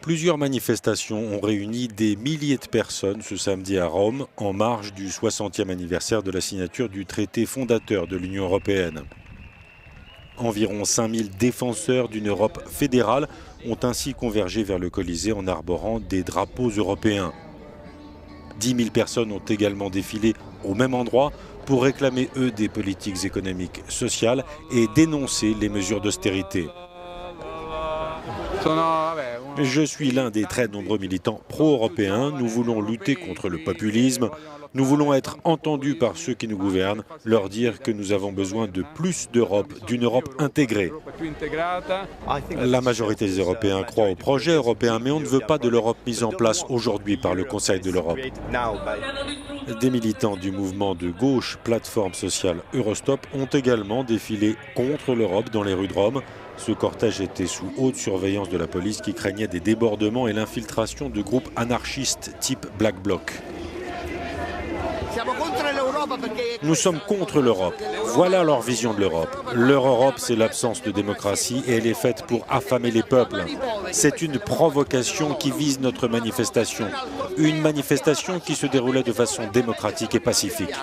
Plusieurs manifestations ont réuni des milliers de personnes ce samedi à Rome, en marge du 60e anniversaire de la signature du traité fondateur de l'Union européenne. Environ 5000 défenseurs d'une Europe fédérale ont ainsi convergé vers le Colisée en arborant des drapeaux européens. 10 000 personnes ont également défilé au même endroit pour réclamer, eux, des politiques économiques, sociales et dénoncer les mesures d'austérité. Je suis l'un des très nombreux militants pro-européens. Nous voulons lutter contre le populisme. Nous voulons être entendus par ceux qui nous gouvernent, leur dire que nous avons besoin de plus d'Europe, d'une Europe intégrée. La majorité des Européens croient au projet européen, mais on ne veut pas de l'Europe mise en place aujourd'hui par le Conseil de l'Europe. Des militants du mouvement de gauche Plateforme sociale Eurostop ont également défilé contre l'Europe dans les rues de Rome. Ce cortège était sous haute surveillance de la police qui craignait des débordements et l'infiltration de groupes anarchistes type Black Bloc. Nous sommes contre l'Europe. Voilà leur vision de l'Europe. Leur Europe, c'est l'absence de démocratie et elle est faite pour affamer les peuples. C'est une provocation qui vise notre manifestation. Une manifestation qui se déroulait de façon démocratique et pacifique.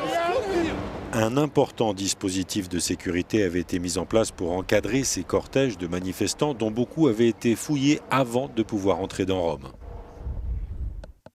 Un important dispositif de sécurité avait été mis en place pour encadrer ces cortèges de manifestants dont beaucoup avaient été fouillés avant de pouvoir entrer dans Rome.